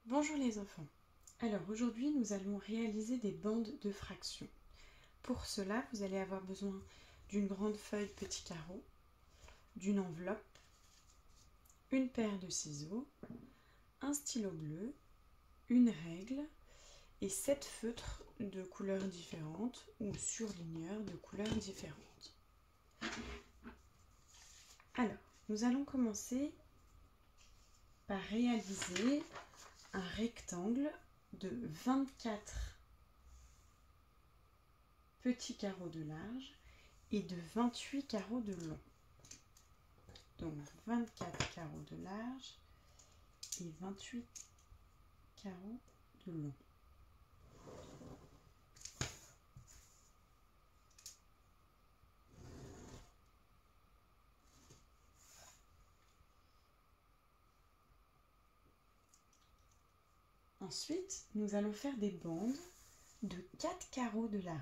Bonjour les enfants. Alors aujourd'hui nous allons réaliser des bandes de fractions. Pour cela vous allez avoir besoin d'une grande feuille petit carreau, d'une enveloppe, une paire de ciseaux, un stylo bleu, une règle et 7 feutres de couleurs différentes ou surligneurs de couleurs différentes. Alors nous allons commencer par réaliser un rectangle de 24 petits carreaux de large et de 28 carreaux de long. Donc 24 carreaux de large et 28 carreaux de long. Ensuite, nous allons faire des bandes de 4 carreaux de large.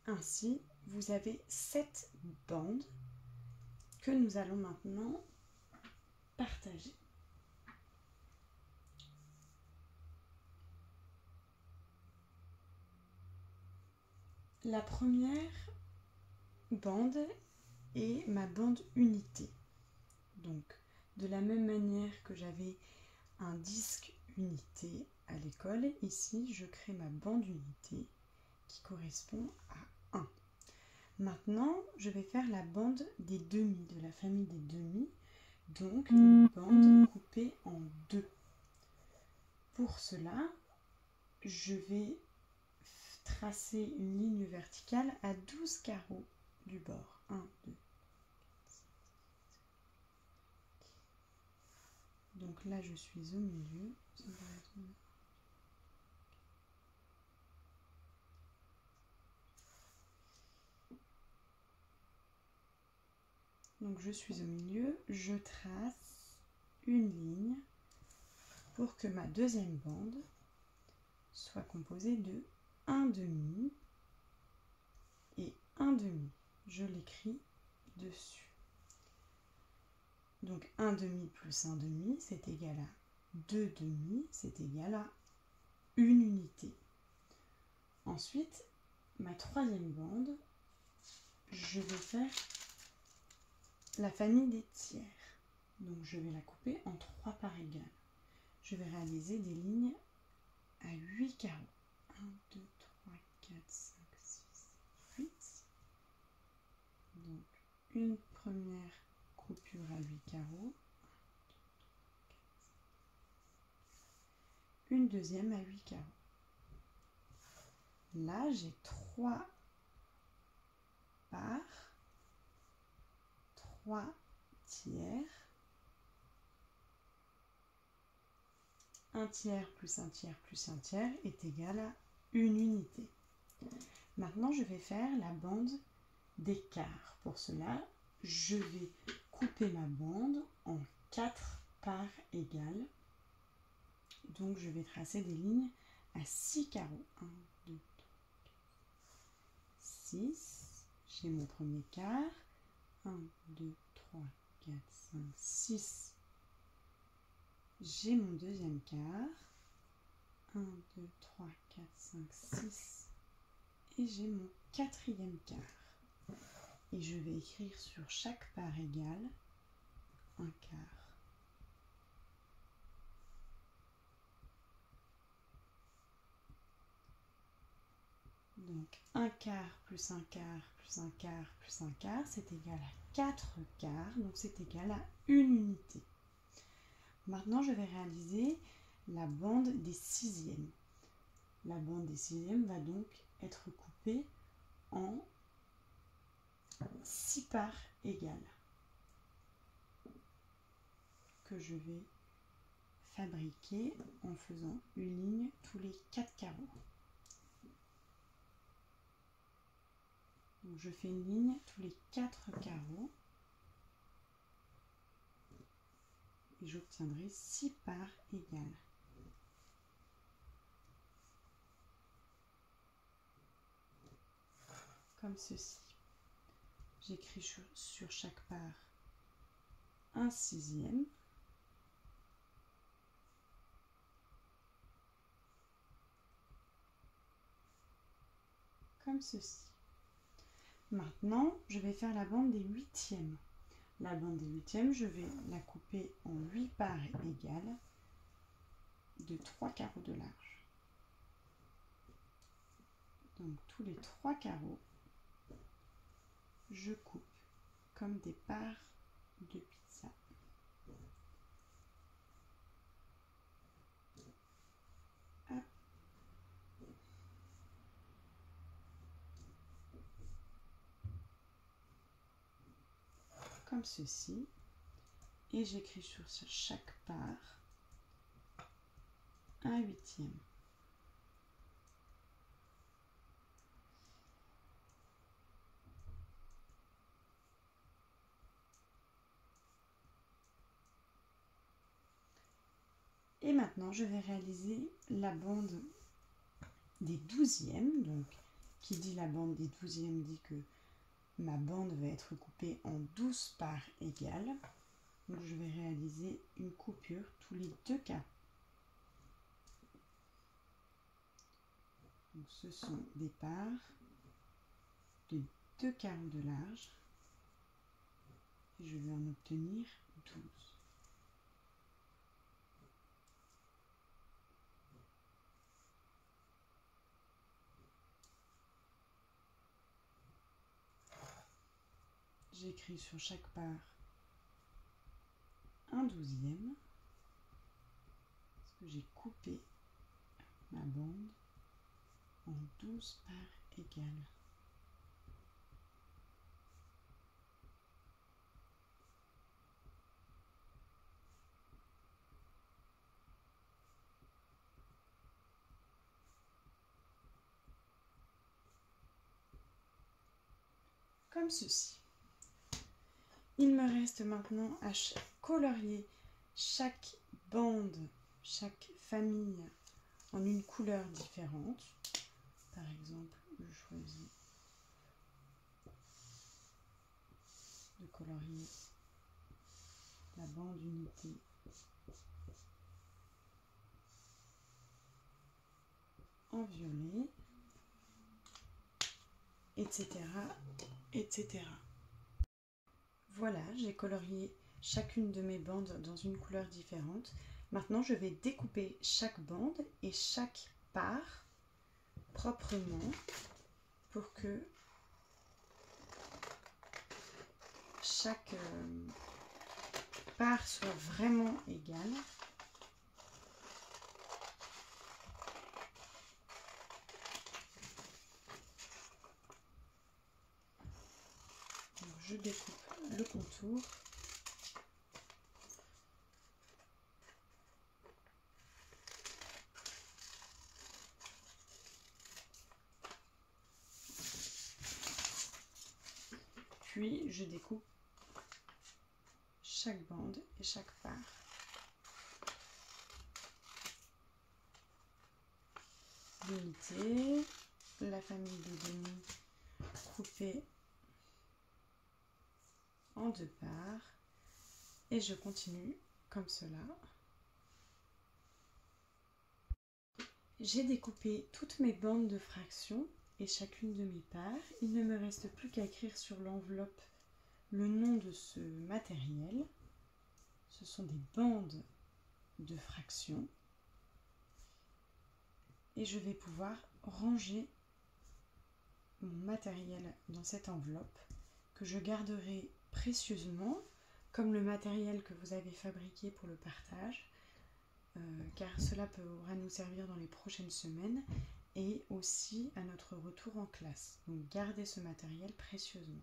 Ainsi, vous avez 7 bandes que nous allons maintenant partager. La première bande est ma bande unité. Donc, de la même manière que j'avais un disque unité à l'école, ici je crée ma bande unité qui correspond à 1. Maintenant, je vais faire la bande des demi, de la famille des demi, donc une bande coupée en deux. Pour cela, je vais tracer une ligne verticale à 12 carreaux du bord. 1, 2. Donc là, je suis au milieu. Donc je suis au milieu, je trace une ligne pour que ma deuxième bande soit composée de 1 demi et 1 demi. Je l'écris dessus. Donc 1 demi plus 1 demi, c'est égal à 2 demi, c'est égal à une unité. Ensuite, ma troisième bande, je vais faire la famille des tiers. Donc je vais la couper en 3 parts égales. Je vais réaliser des lignes à 8 carreaux. 1, 2, 3, 4, 5, 6, 8. Donc une première coupure à 8 carreaux. Une deuxième à 8 carreaux. Là, j'ai 3 parts, 3 tiers. Un tiers plus un tiers plus un tiers est égal à une unité. Maintenant, je vais faire la bande des quarts. Pour cela, je vais couper ma bande en 4 parts égales. Donc, je vais tracer des lignes à 6 carreaux. 1, 2, 6. J'ai mon premier quart. 1, 2, 3, 4, 5, 6. J'ai mon deuxième quart. 1, 2, 3, 4, 5, 6. Et j'ai mon quatrième quart. Et je vais écrire sur chaque part égale un quart. Donc un quart plus un quart plus un quart plus un quart, c'est égal à 4 quarts, donc c'est égal à une unité. Maintenant, je vais réaliser la bande des sixièmes. La bande des sixièmes va donc être coupée en 6 parts égales que je vais fabriquer en faisant une ligne tous les 4 carreaux. Donc je fais une ligne tous les 4 carreaux et j'obtiendrai 6 parts égales. Comme ceci. J'écris sur chaque part un sixième. Comme ceci. Maintenant, je vais faire la bande des huitièmes. La bande des huitièmes, je vais la couper en 8 parts égales de 3 carreaux de large. Donc tous les 3 carreaux, je coupe comme des parts de pizza. Hop. Comme ceci. Et j'écris sur chaque part un huitième. Et maintenant, je vais réaliser la bande des douzièmes. Donc, qui dit la bande des douzièmes dit que ma bande va être coupée en 12 parts égales. Donc, je vais réaliser une coupure tous les 2 carreaux. Donc, ce sont des parts de 2 carreaux de large. Et je vais en obtenir 12. J'écris sur chaque part un douzième, parce que j'ai coupé ma bande en 12 parts égales. Comme ceci. Il me reste maintenant à colorier chaque bande, chaque famille en une couleur différente. Par exemple, je choisis de colorier la bande unité en violet, etc., etc. Voilà, j'ai colorié chacune de mes bandes dans une couleur différente. Maintenant, je vais découper chaque bande et chaque part proprement pour que chaque part soit vraiment égale. Donc, je découpe le contour. Puis je découpe chaque bande et chaque part. L'unité, la famille de demi coupée en 2 parts et je continue comme cela. J'ai découpé toutes mes bandes de fractions et chacune de mes parts. Il ne me reste plus qu'à écrire sur l'enveloppe le nom de ce matériel. Ce sont des bandes de fractions. Et je vais pouvoir ranger mon matériel dans cette enveloppe que je garderai précieusement, comme le matériel que vous avez fabriqué pour le partage, car cela pourra nous servir dans les prochaines semaines et aussi à notre retour en classe. Donc gardez ce matériel précieusement.